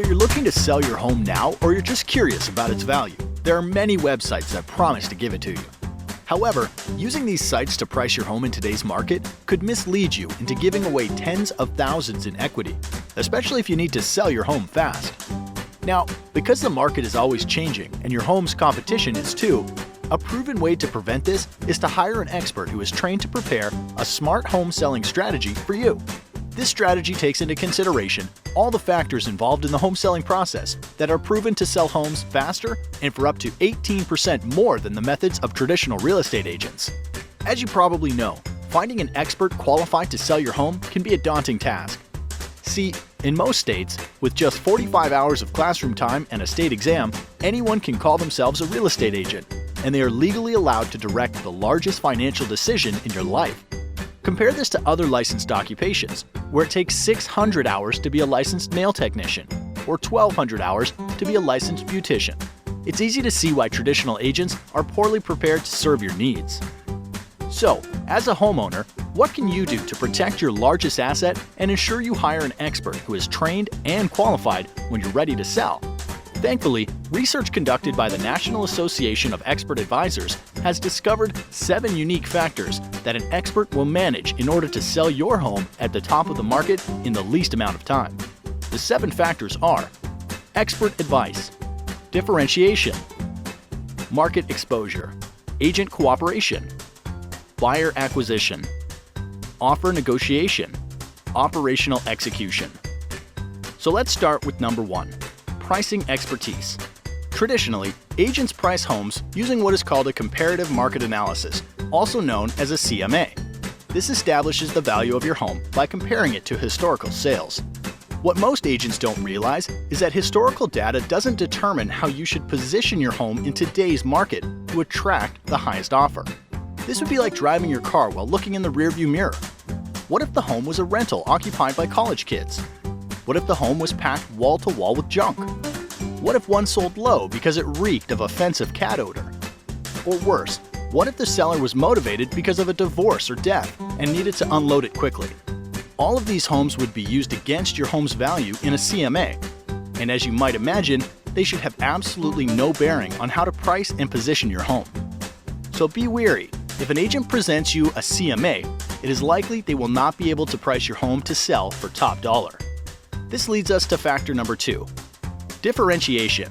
Whether you're looking to sell your home now or you're just curious about its value, there are many websites that promise to give it to you. However, using these sites to price your home in today's market could mislead you into giving away tens of thousands in equity, especially if you need to sell your home fast. Now, because the market is always changing and your home's competition is too, a proven way to prevent this is to hire an expert who is trained to prepare a smart home selling strategy for you. This strategy takes into consideration all the factors involved in the home selling process that are proven to sell homes faster and for up to 18% more than the methods of traditional real estate agents. As you probably know, finding an expert qualified to sell your home can be a daunting task. See, in most states, with just 45 hours of classroom time and a state exam, anyone can call themselves a real estate agent, and they are legally allowed to direct the largest financial decision in your life. Compare this to other licensed occupations, where it takes 600 hours to be a licensed nail technician, or 1,200 hours to be a licensed beautician. It's easy to see why traditional agents are poorly prepared to serve your needs. So, as a homeowner, what can you do to protect your largest asset and ensure you hire an expert who is trained and qualified when you're ready to sell? Thankfully, research conducted by the National Association of Expert Advisors has discovered 7 unique factors that an expert will manage in order to sell your home at the top of the market in the least amount of time. The 7 factors are: expert advice, differentiation, market exposure, agent cooperation, buyer acquisition, offer negotiation, operational execution. So let's start with number 1. Pricing expertise. Traditionally, agents price homes using what is called a comparative market analysis, also known as a CMA. This establishes the value of your home by comparing it to historical sales. What most agents don't realize is that historical data doesn't determine how you should position your home in today's market to attract the highest offer. This would be like driving your car while looking in the rearview mirror. What if the home was a rental occupied by college kids? What if the home was packed wall to wall with junk? What if one sold low because it reeked of offensive cat odor? Or worse, what if the seller was motivated because of a divorce or death and needed to unload it quickly? All of these homes would be used against your home's value in a CMA. And as you might imagine, they should have absolutely no bearing on how to price and position your home. So be wary. If an agent presents you a CMA, it is likely they will not be able to price your home to sell for top dollar. This leads us to factor number 2, differentiation.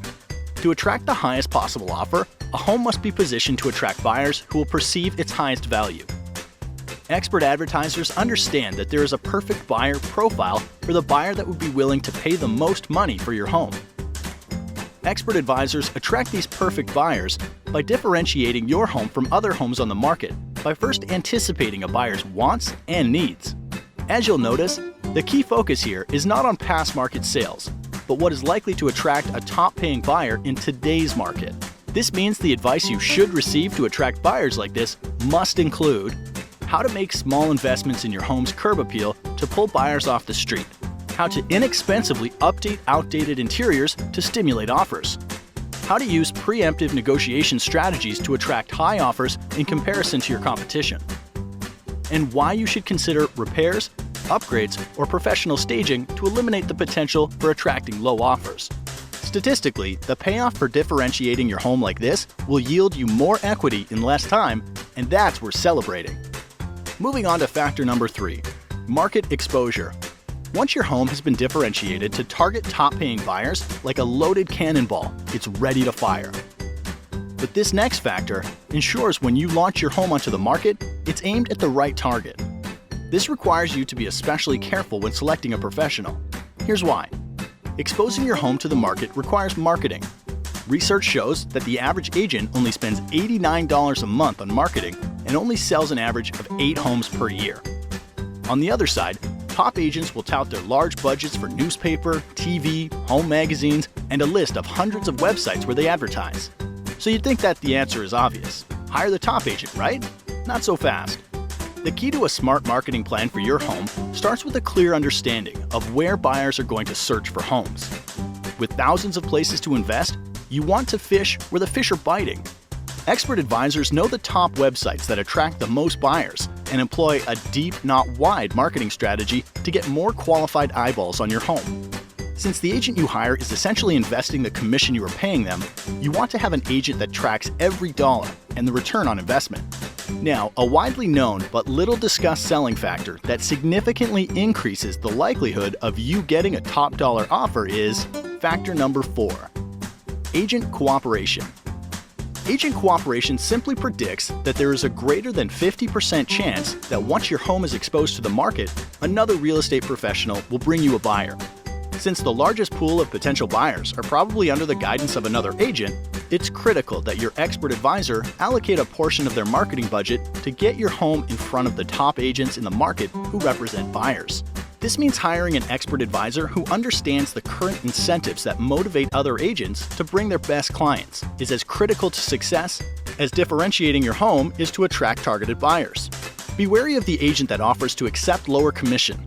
To attract the highest possible offer, a home must be positioned to attract buyers who will perceive its highest value. Expert advertisers understand that there is a perfect buyer profile for the buyer that would be willing to pay the most money for your home. Expert advisors attract these perfect buyers by differentiating your home from other homes on the market by first anticipating a buyer's wants and needs. As you'll notice, the key focus here is not on past market sales, but what is likely to attract a top-paying buyer in today's market. This means the advice you should receive to attract buyers like this must include how to make small investments in your home's curb appeal to pull buyers off the street, how to inexpensively update outdated interiors to stimulate offers, how to use preemptive negotiation strategies to attract high offers in comparison to your competition, and why you should consider repairs, upgrades, or professional staging to eliminate the potential for attracting low offers. Statistically, the payoff for differentiating your home like this will yield you more equity in less time, and that's worth celebrating. Moving on to factor number 3, market exposure. Once your home has been differentiated to target top-paying buyers like a loaded cannonball, it's ready to fire. But this next factor ensures when you launch your home onto the market, it's aimed at the right target. This requires you to be especially careful when selecting a professional. Here's why. Exposing your home to the market requires marketing. Research shows that the average agent only spends $89 a month on marketing and only sells an average of 8 homes per year. On the other side, top agents will tout their large budgets for newspaper, TV, home magazines, and a list of hundreds of websites where they advertise. So you'd think that the answer is obvious. Hire the top agent, right? Not so fast. The key to a smart marketing plan for your home starts with a clear understanding of where buyers are going to search for homes. With thousands of places to invest, you want to fish where the fish are biting. Expert advisors know the top websites that attract the most buyers and employ a deep, not wide marketing strategy to get more qualified eyeballs on your home. Since the agent you hire is essentially investing the commission you are paying them, you want to have an agent that tracks every dollar and the return on investment. Now, a widely known but little discussed selling factor that significantly increases the likelihood of you getting a top dollar offer is factor number 4, agent cooperation. Agent cooperation simply predicts that there is a greater than 50% chance that once your home is exposed to the market, another real estate professional will bring you a buyer. Since the largest pool of potential buyers are probably under the guidance of another agent, it's critical that your expert advisor allocate a portion of their marketing budget to get your home in front of the top agents in the market who represent buyers. This means hiring an expert advisor who understands the current incentives that motivate other agents to bring their best clients is as critical to success as differentiating your home is to attract targeted buyers. Be wary of the agent that offers to accept lower commission.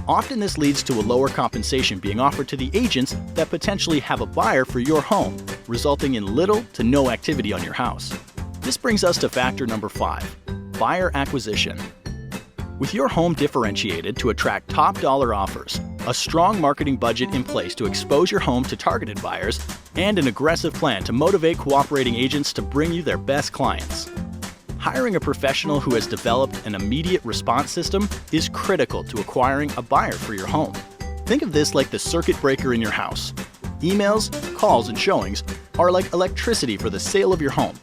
Often this leads to a lower compensation being offered to the agents that potentially have a buyer for your home, resulting in little to no activity on your house. This brings us to factor number 5, buyer acquisition. With your home differentiated to attract top dollar offers, a strong marketing budget in place to expose your home to targeted buyers, and an aggressive plan to motivate cooperating agents to bring you their best clients. Hiring a professional who has developed an immediate response system is critical to acquiring a buyer for your home. Think of this like the circuit breaker in your house. Emails, calls, and showings are like electricity for the sale of your home.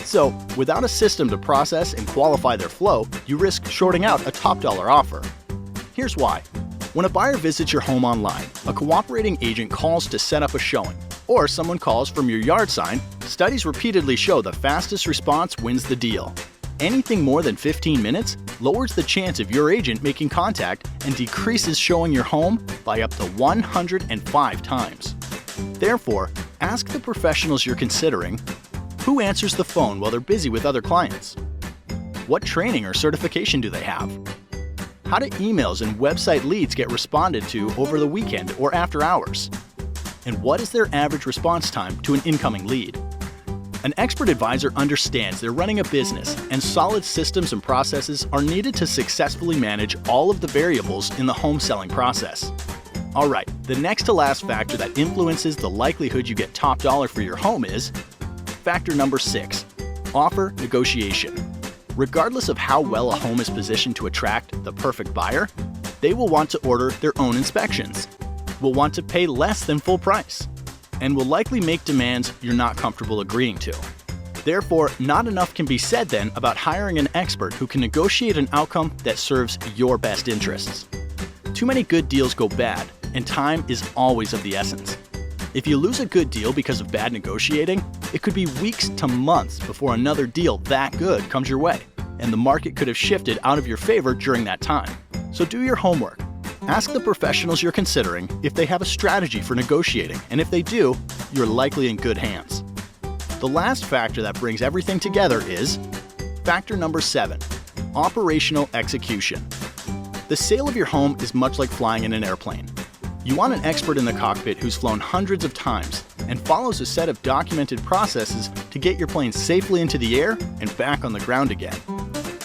So, without a system to process and qualify their flow, you risk shorting out a top dollar offer. Here's why. When a buyer visits your home online, a cooperating agent calls to set up a showing, or someone calls from your yard sign, studies repeatedly show the fastest response wins the deal. Anything more than 15 minutes lowers the chance of your agent making contact and decreases showing your home by up to 105 times. Therefore, ask the professionals you're considering, who answers the phone while they're busy with other clients? What training or certification do they have? How do emails and website leads get responded to over the weekend or after hours? And what is their average response time to an incoming lead? An expert advisor understands they're running a business, and solid systems and processes are needed to successfully manage all of the variables in the home selling process. All right, the next to last factor that influences the likelihood you get top dollar for your home is factor number 6, offer negotiation. Regardless of how well a home is positioned to attract the perfect buyer, they will want to order their own inspections, will want to pay less than full price, and will likely make demands you're not comfortable agreeing to. Therefore, not enough can be said then about hiring an expert who can negotiate an outcome that serves your best interests. Too many good deals go bad, and time is always of the essence. If you lose a good deal because of bad negotiating, it could be weeks to months before another deal that good comes your way, and the market could have shifted out of your favor during that time. So do your homework. Ask the professionals you're considering if they have a strategy for negotiating, and if they do, you're likely in good hands. The last factor that brings everything together is factor number 7, operational execution. The sale of your home is much like flying in an airplane. You want an expert in the cockpit who's flown hundreds of times and follows a set of documented processes to get your plane safely into the air and back on the ground again.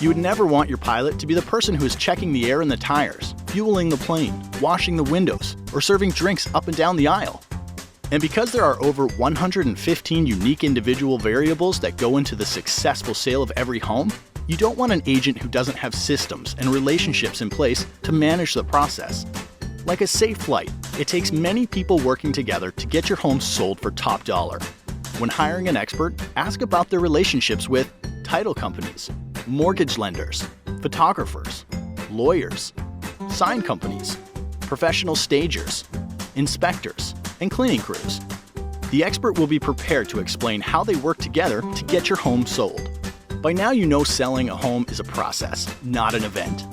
You would never want your pilot to be the person who is checking the air in the tires, fueling the plane, washing the windows, or serving drinks up and down the aisle. And because there are over 115 unique individual variables that go into the successful sale of every home, you don't want an agent who doesn't have systems and relationships in place to manage the process. Like a safe flight, it takes many people working together to get your home sold for top dollar. When hiring an expert, ask about their relationships with title companies, mortgage lenders, photographers, lawyers, sign companies, professional stagers, inspectors, and cleaning crews. The expert will be prepared to explain how they work together to get your home sold. By now you know selling a home is a process, not an event.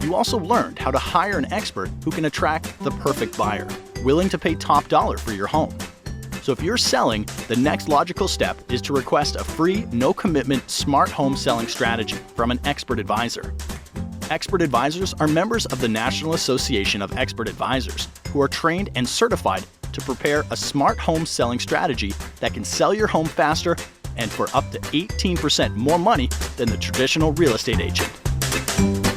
You also learned how to hire an expert who can attract the perfect buyer, willing to pay top dollar for your home. So if you're selling, the next logical step is to request a free, no-commitment smart home selling strategy from an expert advisor. Expert advisors are members of the National Association of Expert Advisors who are trained and certified to prepare a smart home selling strategy that can sell your home faster and for up to 18% more money than the traditional real estate agent.